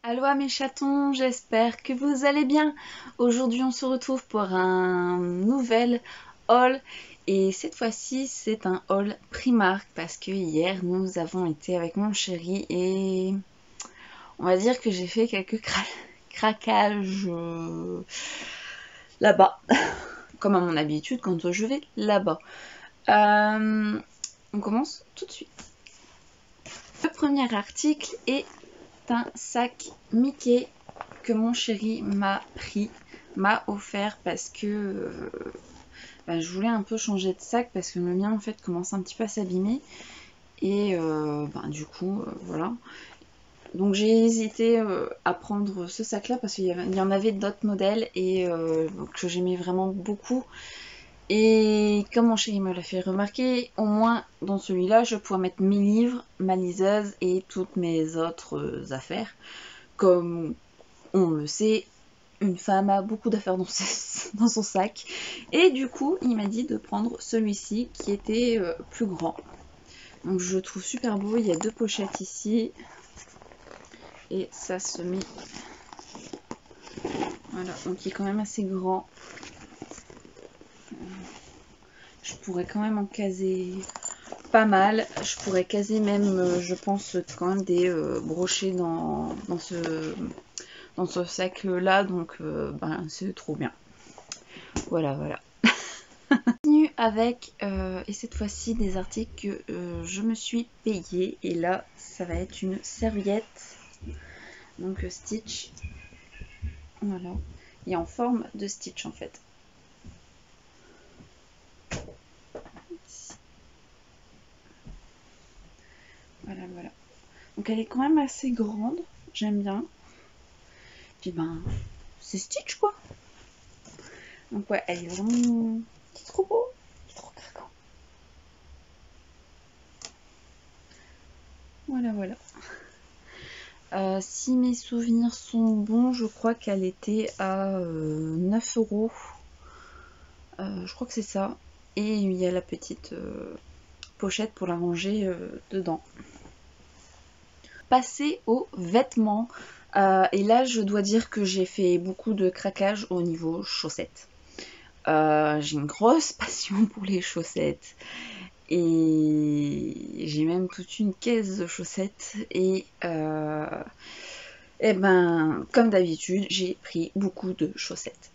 Aloha mes chatons, j'espère que vous allez bien. Aujourd'hui on se retrouve pour un nouvel haul et cette fois-ci c'est un haul Primark parce que hier nous avons été avec mon chéri et on va dire que j'ai fait quelques craquages là-bas, comme à mon habitude quand je vais là-bas. On commence tout de suite. Le premier article est un sac Mickey que mon chéri m'a offert parce que je voulais un peu changer de sac parce que le mien en fait commence un petit peu à s'abîmer et du coup voilà. Donc j'ai hésité à prendre ce sac là parce qu'il y en avait d'autres modèles et que j'aimais vraiment beaucoup. Et comme mon chéri me l'a fait remarquer, au moins dans celui-là, je pourrais mettre mes livres, ma liseuse et toutes mes autres affaires. Comme on le sait, une femme a beaucoup d'affaires dans son sac. Et du coup, il m'a dit de prendre celui-ci qui était plus grand. Donc je le trouve super beau, il y a deux pochettes ici. Et ça se met... Voilà, donc il est quand même assez grand. Je pourrais quand même en caser pas mal. Je pourrais caser même, je pense, quand même des brochets dans ce sac là. Donc c'est trop bien. Voilà. Continue avec, et cette fois-ci, des articles que je me suis payé. Et là, ça va être une serviette. Donc Stitch. Voilà. Et en forme de Stitch en fait. Voilà. Donc elle est quand même assez grande. J'aime bien. Puis c'est Stitch quoi. Donc ouais, elle est vraiment... C'est trop beau. C'est trop craquant. Voilà. Si mes souvenirs sont bons, je crois qu'elle était à 9 €. Je crois que c'est ça. Et il y a la petite pochette pour la ranger dedans. Passer aux vêtements. Et là, je dois dire que j'ai fait beaucoup de craquage au niveau chaussettes. J'ai une grosse passion pour les chaussettes. Et j'ai même toute une caisse de chaussettes. Et comme d'habitude, j'ai pris beaucoup de chaussettes.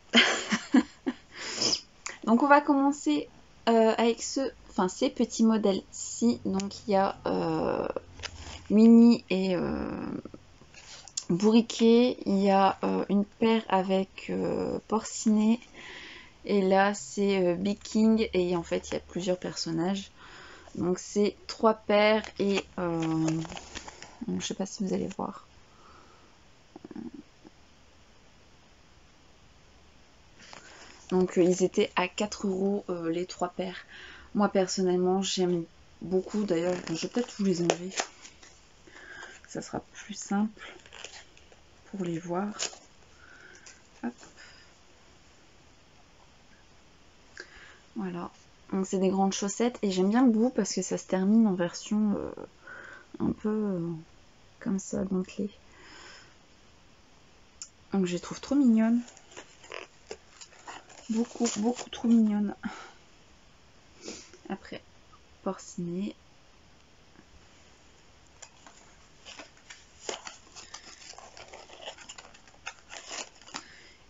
Donc on va commencer avec ces petits modèles-ci. Donc il y a Winnie et Bourriquet. Il y a une paire avec Porcinet. Et là c'est Big King. Et en fait il y a plusieurs personnages. Donc c'est 3 paires et je sais pas si vous allez voir. Donc ils étaient à 4 € les 3 paires. Moi personnellement j'aime beaucoup. D'ailleurs je vais peut-être vous les enlever. Ça sera plus simple pour les voir. Hop. Voilà. Donc c'est des grandes chaussettes et j'aime bien le bout parce que ça se termine en version un peu comme ça, dentelée. Donc je les trouve trop mignonnes. Beaucoup trop mignonnes. Après, Porcinet.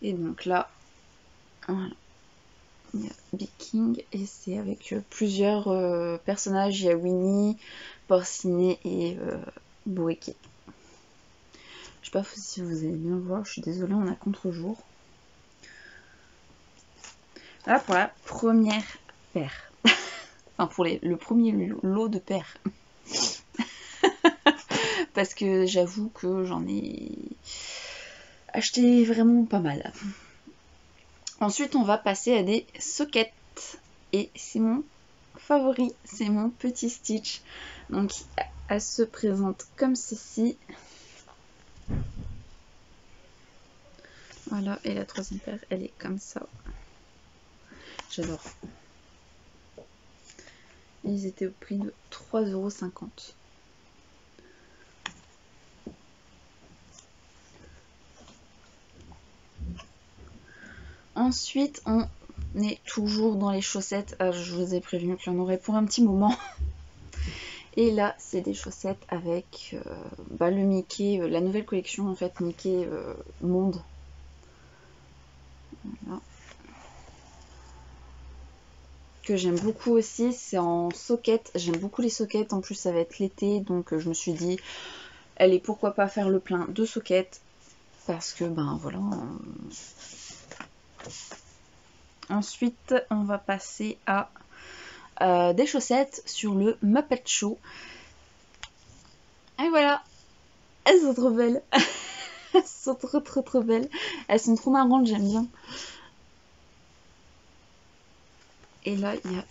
Et donc là, voilà. Il y a Big King et c'est avec plusieurs personnages. Il y a Winnie, Porcinet et Bourriquet. Je sais pas si vous allez bien voir, je suis désolée, on a contre-jour. Là pour la première paire. Enfin pour le premier lot de paires. Parce que j'avoue que j'en ai acheté vraiment pas mal. Ensuite on va passer à des sockets. Et c'est mon favori, c'est mon petit Stitch. Donc elle se présente comme ceci. Voilà, et la troisième paire, elle est comme ça. J'adore. Ils étaient au prix de 3,50 €. Ensuite, on est toujours dans les chaussettes. Je vous ai prévenu qu'il y en aurait pour un petit moment. Et là, c'est des chaussettes avec le Mickey, la nouvelle collection en fait, Mickey Monde. Voilà. Que j'aime beaucoup aussi, c'est en socket. J'aime beaucoup les sockets, en plus ça va être l'été, donc je me suis dit, allez, pourquoi pas faire le plein de sockets, parce que ben voilà. Ensuite, on va passer à des chaussettes sur le Muppet Show. Et voilà, elles sont trop belles. Elles sont trop belles. Elles sont trop marrantes, j'aime bien. Et là, il y a...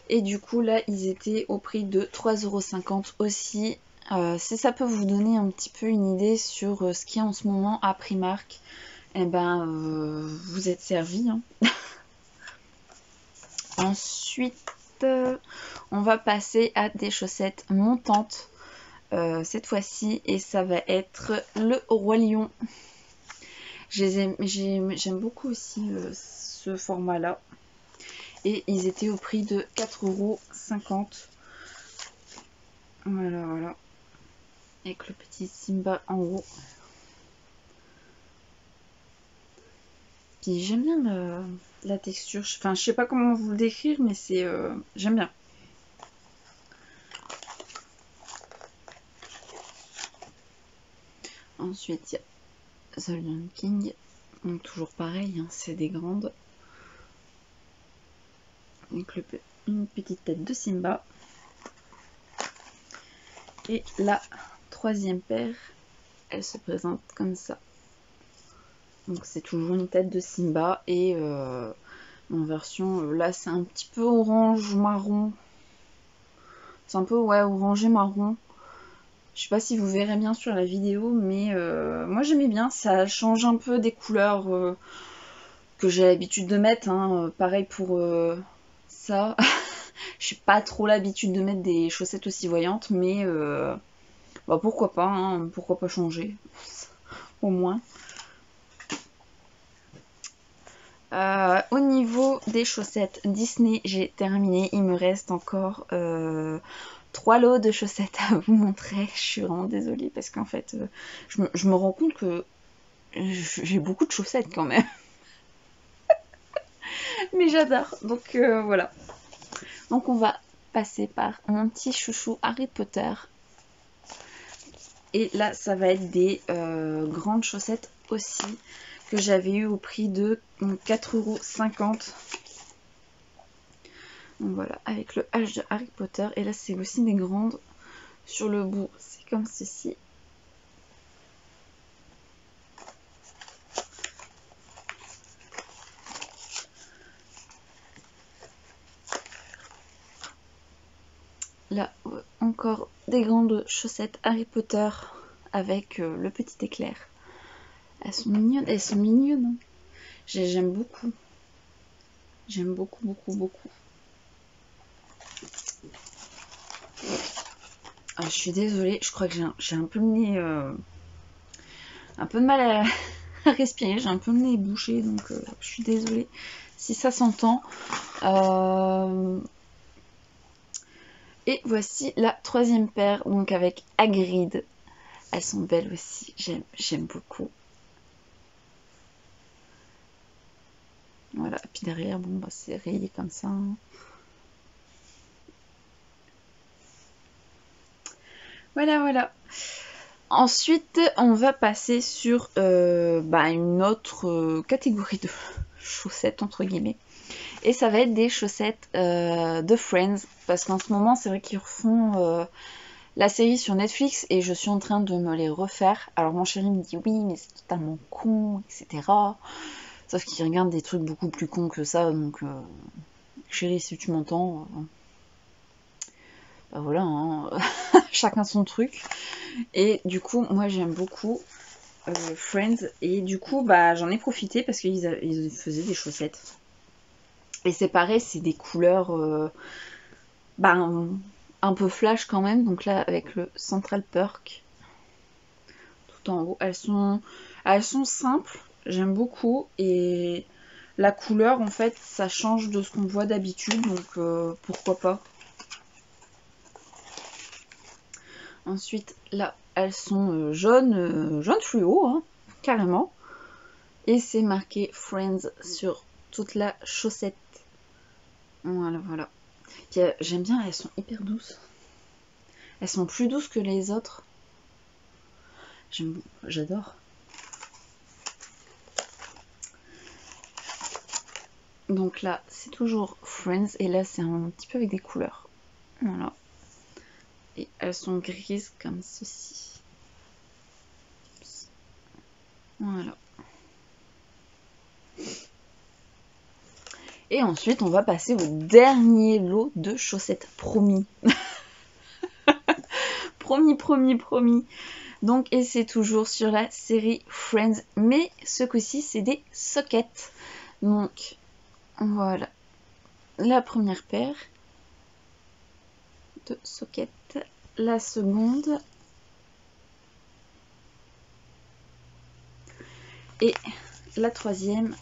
Et du coup, là, ils étaient au prix de 3,50 € aussi. Si ça peut vous donner un petit peu une idée sur ce qu'il y a en ce moment à Primark, eh ben, vous êtes servis. Hein. Ensuite, on va passer à des chaussettes montantes. Cette fois-ci, et ça va être le Roi Lion. J'aime beaucoup aussi ce format-là. Et ils étaient au prix de 4,50 €. Voilà, voilà. Avec le petit Simba en haut. Puis j'aime bien la texture. Enfin, je sais pas comment vous le décrire, mais c'est j'aime bien. Ensuite, il y a The Lion King. Donc, toujours pareil, hein, c'est des grandes. Avec une petite tête de Simba. Et la troisième paire, elle se présente comme ça. Donc c'est toujours une tête de Simba et en version, là c'est un petit peu orange marron. C'est un peu ouais orangé marron. Je sais pas si vous verrez bien sur la vidéo, mais moi j'aimais bien, ça change un peu des couleurs que j'ai l'habitude de mettre. Hein. Pareil pour ça. Je suis pas trop l'habitude de mettre des chaussettes aussi voyantes, mais bah, pourquoi pas, hein, pourquoi pas changer, au moins. Au niveau des chaussettes Disney, j'ai terminé. Il me reste encore 3 lots de chaussettes à vous montrer. Je suis vraiment désolée parce qu'en fait, je me rends compte que j'ai beaucoup de chaussettes quand même. Mais j'adore. Donc voilà. Donc on va passer par mon petit chouchou Harry Potter. Et là, ça va être des grandes chaussettes aussi que j'avais eu au prix de 4,50 €. Donc voilà, avec le H de Harry Potter. Et là, c'est aussi des grandes. Sur le bout, c'est comme ceci. Là, encore des grandes chaussettes Harry Potter avec le petit éclair. Elles sont mignonnes. Elles sont mignonnes. Hein. J'aime beaucoup. J'aime beaucoup, beaucoup, beaucoup. Ah, je suis désolée, je crois que j'ai un peu le nez... un peu de mal à respirer. J'ai un peu le nez bouché, donc je suis désolée si ça s'entend. Et voici la troisième paire, donc avec Hagrid. Elles sont belles aussi, j'aime beaucoup. Voilà, puis derrière, bon, bah, c'est rayé comme ça. Hein. Voilà, voilà. Ensuite, on va passer sur une autre catégorie de chaussettes, entre guillemets. Et ça va être des chaussettes de Friends. Parce qu'en ce moment, c'est vrai qu'ils refont la série sur Netflix et je suis en train de me les refaire. Alors mon chéri me dit oui, mais c'est totalement con, etc. Sauf qu'il regarde des trucs beaucoup plus cons que ça. Donc, chéri, si tu m'entends... bah voilà, hein. Chacun son truc. Et du coup, moi j'aime beaucoup Friends. Et du coup, bah j'en ai profité parce qu'ils faisaient des chaussettes. Et c'est pareil, c'est des couleurs un peu flash quand même. Donc là, avec le Central Perk. tout en haut. Elles sont simples, j'aime beaucoup. Et la couleur, en fait, ça change de ce qu'on voit d'habitude. Donc, pourquoi pas. Ensuite, là, elles sont jaunes fluo, hein, carrément. Et c'est marqué Friends sur toute la chaussette. Voilà, voilà. J'aime bien, elles sont hyper douces. Elles sont plus douces que les autres. J'adore. Donc là, c'est toujours Friends. Et là, c'est un petit peu avec des couleurs. Voilà. Et elles sont grises comme ceci. Voilà. Et ensuite, on va passer au dernier lot de chaussettes. Promis. Promis. Donc, et c'est toujours sur la série Friends. Mais ce coup-ci, c'est des sockets. Donc, voilà. La première paire de sockets. La seconde. Et la troisième.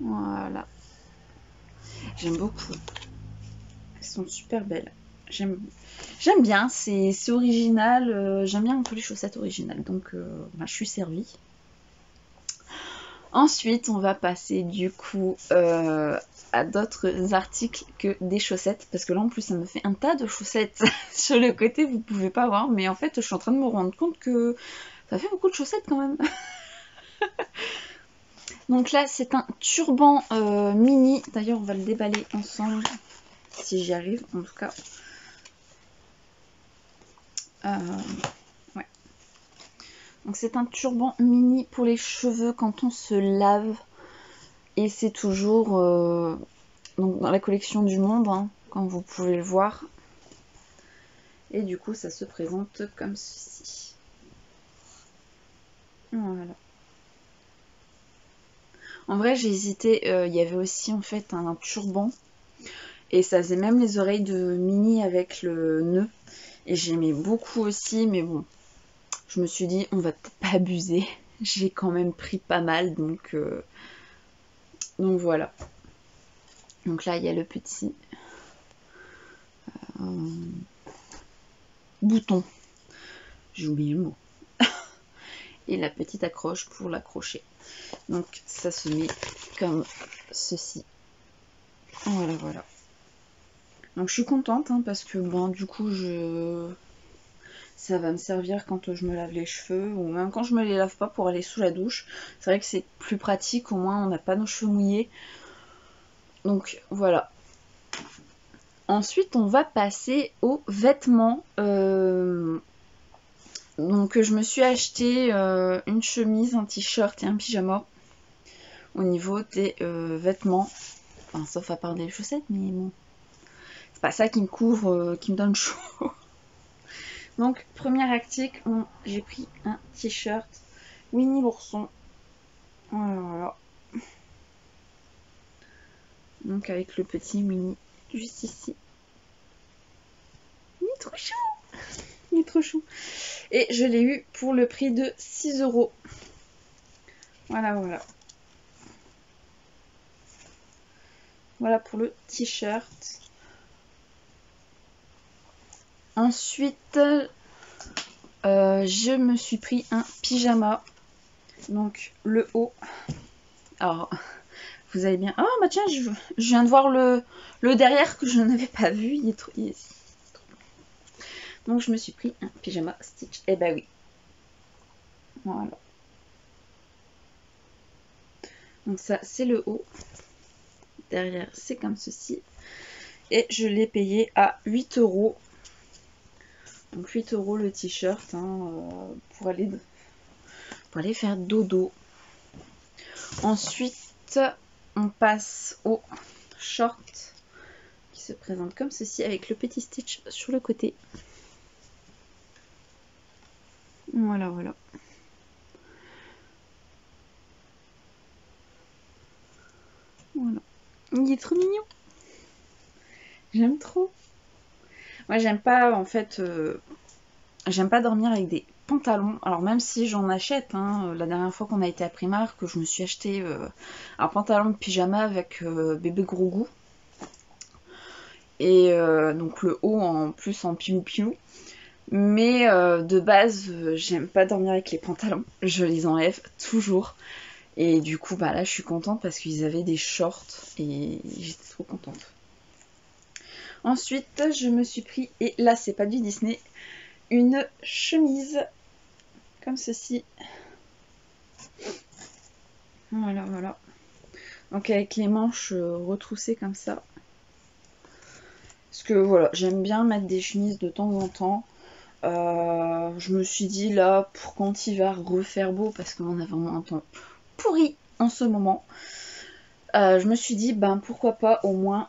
Voilà. J'aime beaucoup. Elles sont super belles. J'aime bien, c'est original. J'aime bien un peu les chaussettes originales. Donc, je suis servie. Ensuite, on va passer du coup à d'autres articles que des chaussettes. Parce que là, en plus, ça me fait un tas de chaussettes sur le côté. Vous pouvez pas voir. Mais en fait, je suis en train de me rendre compte que ça fait beaucoup de chaussettes quand même. Donc là, c'est un turban mini. D'ailleurs, on va le déballer ensemble. Si j'y arrive, en tout cas. Ouais. Donc c'est un turban mini pour les cheveux quand on se lave. Et c'est toujours donc dans la collection du Monde, hein, comme vous pouvez le voir. Et du coup, ça se présente comme ceci. Voilà. En vrai, j'ai hésité. Il y avait aussi en fait un turban. Et ça faisait même les oreilles de Mini avec le nœud. Et j'aimais beaucoup aussi, mais bon. Je me suis dit, on va peut-être pas abuser. J'ai quand même pris pas mal, donc voilà. Donc là, il y a le petit bouton. J'ai oublié le mot. Et la petite accroche pour l'accrocher. Donc ça se met comme ceci. Voilà, voilà. Donc je suis contente hein, parce que bon, du coup, ça va me servir quand je me lave les cheveux ou même quand je me les lave pas pour aller sous la douche. C'est vrai que c'est plus pratique, au moins on n'a pas nos cheveux mouillés. Donc voilà. Ensuite, on va passer aux vêtements. Donc je me suis acheté une chemise, un t-shirt et un pyjama au niveau des vêtements. Enfin, sauf à part des chaussettes, mais bon. C'est pas ça qui me couvre, qui me donne chaud. Donc, premier article, j'ai pris un t-shirt Winnie l'ourson. Voilà, voilà. Donc avec le petit Winnie juste ici. Il est trop chou. Il est trop chou. Et je l'ai eu pour le prix de 6 €. Voilà, voilà. Voilà pour le t-shirt. Ensuite, je me suis pris un pyjama. Donc le haut. Alors, vous allez bien. Oh bah tiens, je viens de voir le derrière que je n'avais pas vu. Il est trop bon. Donc je me suis pris un pyjama Stitch. Eh bah oui. Voilà. Donc ça, c'est le haut. Derrière, c'est comme ceci. Et je l'ai payé à 8 €. Donc 8 € le t-shirt hein, pour aller faire dodo. Ensuite, on passe au short qui se présente comme ceci avec le petit stitch sur le côté. Voilà, voilà. Voilà. Il est trop mignon. J'aime trop. Moi j'aime pas en fait, j'aime pas dormir avec des pantalons. Alors même si j'en achète, hein, la dernière fois qu'on a été à Primark, je me suis acheté un pantalon de pyjama avec bébé gros goût. Et donc le haut en plus en pilou-pilou. Mais de base, j'aime pas dormir avec les pantalons. Je les enlève toujours. Et du coup, bah là, je suis contente parce qu'ils avaient des shorts et j'étais trop contente. Ensuite, je me suis pris, et là, c'est pas du Disney, une chemise comme ceci. Voilà, voilà. Donc avec les manches retroussées comme ça. Parce que voilà, j'aime bien mettre des chemises de temps en temps. Je me suis dit là, pour quand il va refaire beau, parce qu'on a vraiment un temps pourri en ce moment, je me suis dit, ben pourquoi pas, au moins,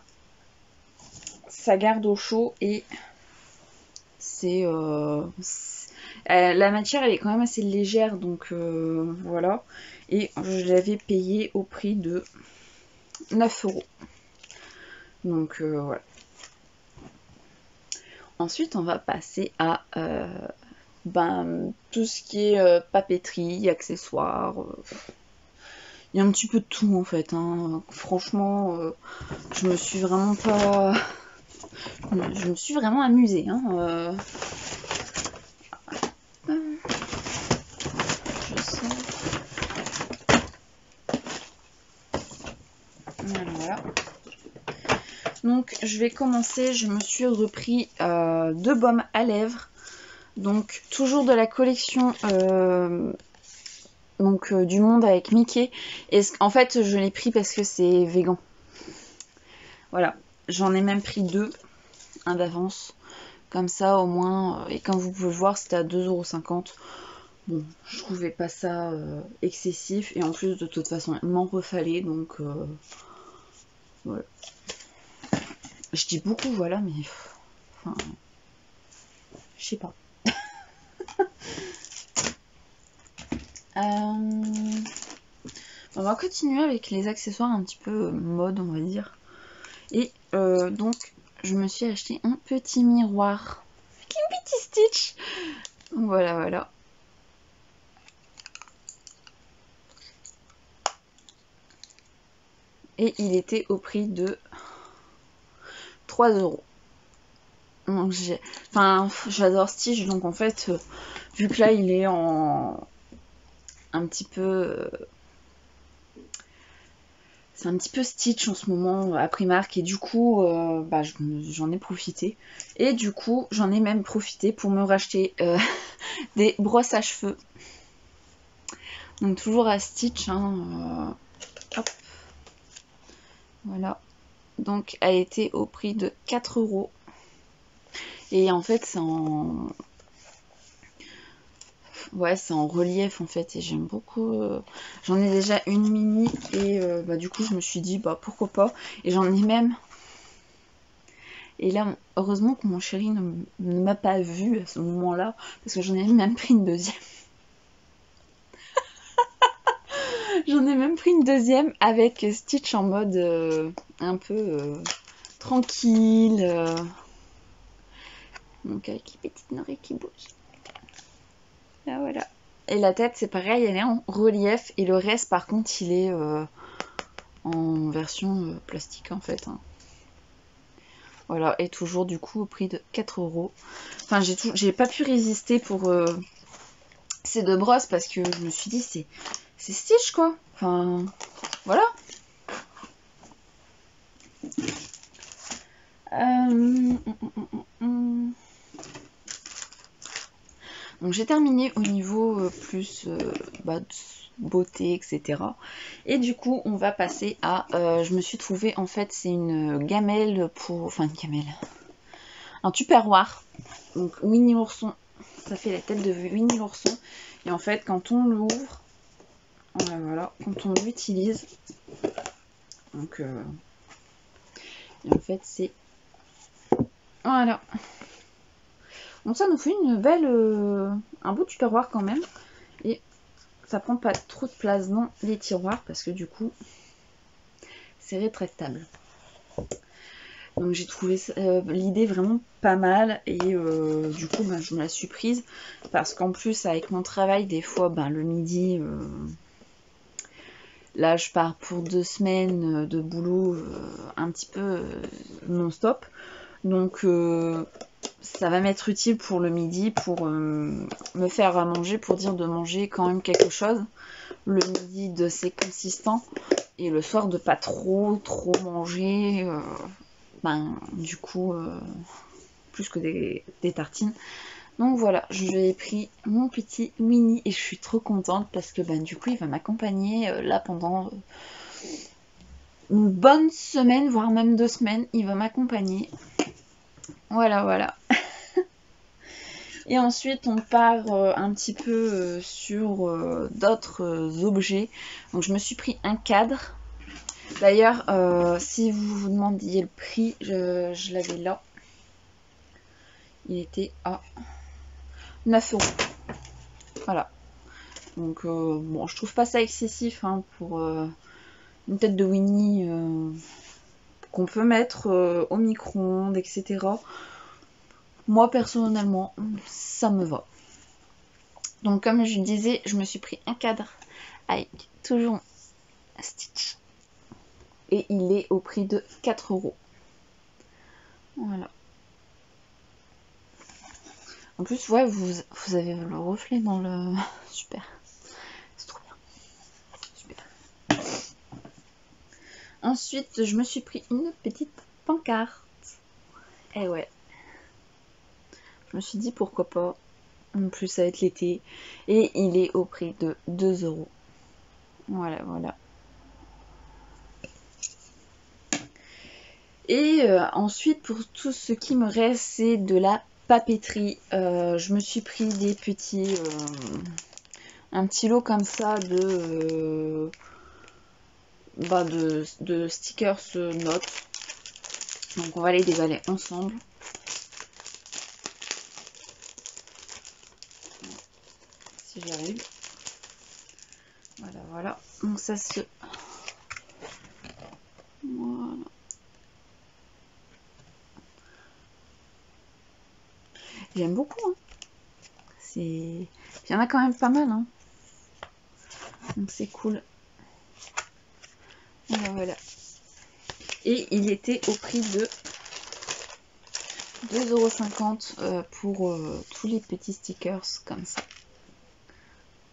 ça garde au chaud et c'est... la matière, elle est quand même assez légère, donc voilà. Et je l'avais payé au prix de 9 €. Donc voilà. Ensuite, on va passer à tout ce qui est papeterie, accessoires. Il y a un petit peu de tout en fait. Hein. Franchement, je me suis vraiment pas. Je me suis vraiment amusée. Hein. Je sais. Voilà. Donc, je vais commencer. Je me suis repris 2 baumes à lèvres. Donc, toujours de la collection du monde avec Mickey. Et en fait, je l'ai pris parce que c'est vegan. Voilà. J'en ai même pris 2, un d'avance. Comme ça, au moins. Et comme vous pouvez le voir, c'était à 2,50 €. Bon, je trouvais pas ça excessif. Et en plus, de toute façon, il m'en refallait. Donc, voilà. Je dis beaucoup, voilà, mais... Enfin... Je sais pas. On va continuer avec les accessoires un petit peu mode, on va dire. Et donc, je me suis acheté un petit miroir avec un petit Stitch. Voilà, voilà. Et il était au prix de 3 €. Donc j'adore Stitch, donc en fait, vu que là il est en un petit peu... c'est un petit peu Stitch en ce moment à Primark et du coup j'en ai profité. Et du coup j'en ai même profité pour me racheter des brosses à cheveux. Donc toujours à Stitch. Hein, hop. Voilà. Donc elle était au prix de 4 €. Et en fait c'est en... Ouais, c'est en relief en fait et j'aime beaucoup. J'en ai déjà une mini et du coup je me suis dit pourquoi pas. Et j'en ai même. Et là, heureusement que mon chéri ne m'a pas vue à ce moment-là parce que j'en ai même pris une deuxième. J'en ai même pris une deuxième avec Stitch en mode un peu tranquille. Donc avec les petites oreilles qui bougent. Là voilà. Et la tête c'est pareil, elle est en relief et le reste par contre il est en version plastique en fait. Hein. Voilà, et toujours du coup au prix de 4 €. Enfin j'ai pas pu résister pour ces 2 brosses parce que je me suis dit c'est Stitch quoi. Enfin voilà. Donc j'ai terminé au niveau plus beauté, etc. Et du coup, on va passer à... je me suis trouvé, en fait, c'est une gamelle pour... Enfin, une gamelle. Un tupperware. Donc Winnie l'ourson. Ça fait la tête de Winnie l'ourson. Et en fait, quand on l'ouvre... Voilà, quand on l'utilise... Donc... et en fait, c'est... Voilà. Donc ça nous fait une belle... un beau tupperware quand même. Et ça prend pas trop de place dans les tiroirs parce que du coup c'est rétractable. Donc j'ai trouvé l'idée vraiment pas mal et du coup bah, je me la suis prise parce qu'en plus avec mon travail des fois bah, le midi là je pars pour 2 semaines de boulot un petit peu non-stop, donc ça va m'être utile pour le midi pour me faire à manger, pour dire de manger quand même quelque chose le midi de c'est consistant et le soir de pas trop manger ben, du coup plus que des tartines. Donc voilà, j'ai pris mon petit Winnie et je suis trop contente parce que ben, du coup il va m'accompagner là pendant une bonne semaine, voire même 2 semaines, il va m'accompagner. Voilà, voilà. Et ensuite on part un petit peu sur d'autres objets. Donc je me suis pris un cadre. D'ailleurs, si vous vous demandiez le prix, je l'avais là. Il était à 9 euros. Voilà. Donc bon, je trouve pas ça excessif hein, pour une tête de Winnie qu'on peut mettre au micro-ondes, etc. Moi personnellement, ça me va. Donc comme je disais, je me suis pris un cadre avec toujours Stitch. Et il est au prix de 4 euros. Voilà. En plus, ouais, vous avez le reflet dans le... Super. C'est trop bien. Super. Ensuite, je me suis pris une petite pancarte. Et ouais. Je me suis dit pourquoi pas. En plus, ça va être l'été. Et il est au prix de 2 euros. Voilà, voilà. Et ensuite, pour tout ce qui me reste, c'est de la papeterie. Je me suis pris des petits... un petit lot comme ça de stickers notes. Donc on va les déballer ensemble. Si j'y arrive. Voilà, voilà. Donc ça se... Voilà. J'aime beaucoup. Hein. Il y en a quand même pas mal. Hein. Donc c'est cool. Voilà, voilà. Et il était au prix de 2,50 € pour tous les petits stickers comme ça.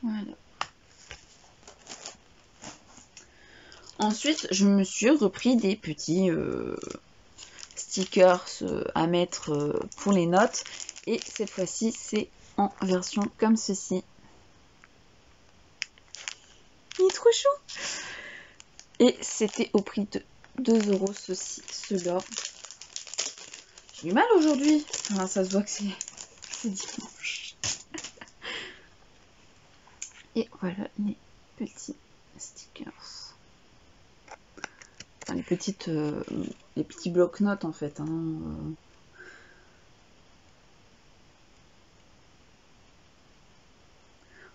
Voilà. Ensuite, je me suis repris des petits stickers à mettre pour les notes. Et cette fois-ci, c'est en version comme ceci. Il est trop chou! Et c'était au prix de 2 € ceux-là. J'ai du mal aujourd'hui. Enfin, ça se voit que c'est dimanche. Et voilà les petits stickers. Enfin, les petits blocs-notes en fait. Hein.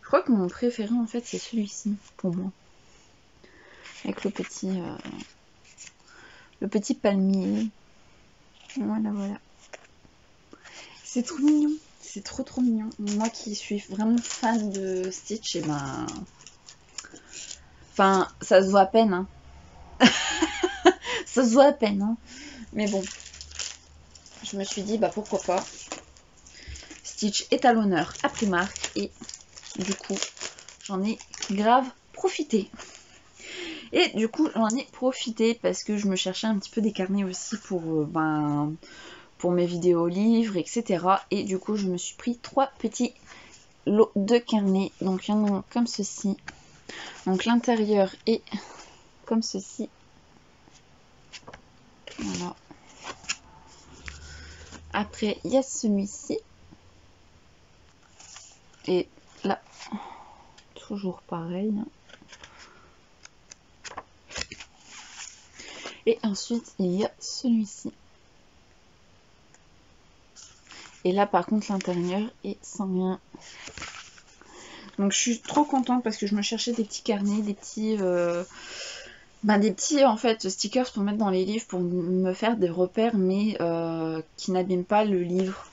Je crois que mon préféré en fait c'est celui-ci pour moi. Avec le petit palmier. Voilà, voilà. C'est trop mignon. C'est trop mignon. Moi qui suis vraiment fan de Stitch, et ben... Enfin, ça se voit à peine. Hein. Ça se voit à peine. Hein. Mais bon. Je me suis dit, bah pourquoi pas. Stitch est à l'honneur à Primark. Et du coup, j'en ai grave profité. Et du coup, j'en ai profité parce que je me cherchais un petit peu des carnets aussi pour mes vidéos livres, etc. Et du coup, je me suis pris 3 petits lots de carnets. Donc, il y en a comme ceci. Donc, l'intérieur est comme ceci. Voilà. Après, il y a celui-ci. Et là, toujours pareil. Et ensuite, il y a celui-ci. Et là, par contre, l'intérieur est sans rien. Donc, je suis trop contente parce que je me cherchais des petits carnets, des des petits en fait stickers pour mettre dans les livres pour me faire des repères, mais qui n'abîment pas le livre.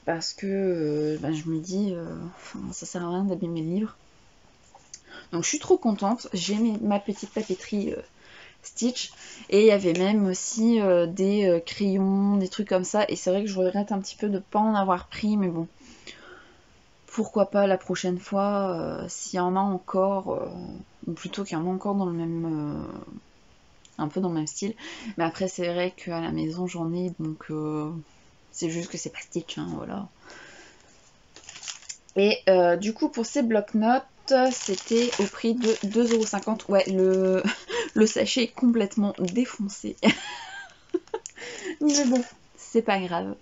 Parce que je me dis, ça sert à rien d'abîmer le livre. Donc je suis trop contente. J'ai ma petite papeterie Stitch. Et il y avait même aussi des crayons, des trucs comme ça. Et c'est vrai que je regrette un petit peu de ne pas en avoir pris. Mais bon, pourquoi pas la prochaine fois, s'il y en a encore, ou plutôt qu'il y en a encore dans le même... un peu dans le même style. Mais après c'est vrai qu'à la maison j'en ai, donc c'est juste que c'est pas Stitch, hein, voilà. Et du coup pour ces blocs-notes, c'était au prix de 2,50 €. Ouais, le sachet est complètement défoncé. Mais bon, c'est pas grave.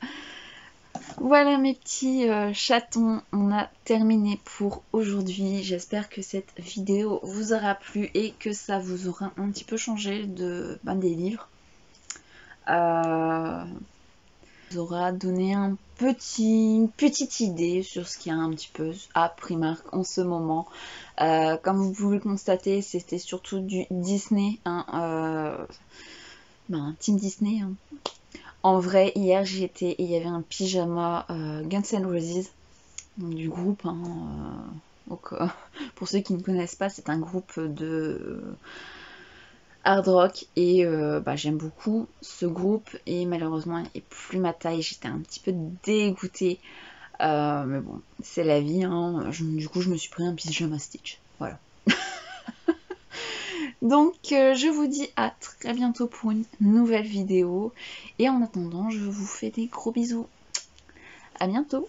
Voilà mes petits chatons, on a terminé pour aujourd'hui. J'espère que cette vidéo vous aura plu et que ça vous aura un petit peu changé des livres. Vous aura donné une petite idée sur ce qu'il y a un petit peu à Primark en ce moment. Comme vous pouvez le constater, c'était surtout du Disney, hein, Team Disney. Hein. En vrai, hier j'y étais et il y avait un pyjama Guns N' Roses, donc du groupe. Hein, donc, pour ceux qui ne connaissent pas, c'est un groupe de hard rock et j'aime beaucoup ce groupe et malheureusement il n'est plus ma taille, j'étais un petit peu dégoûtée, mais bon c'est la vie, hein. Du coup je me suis pris un pyjama Stitch, voilà. Donc je vous dis à très bientôt pour une nouvelle vidéo et en attendant je vous fais des gros bisous, à bientôt.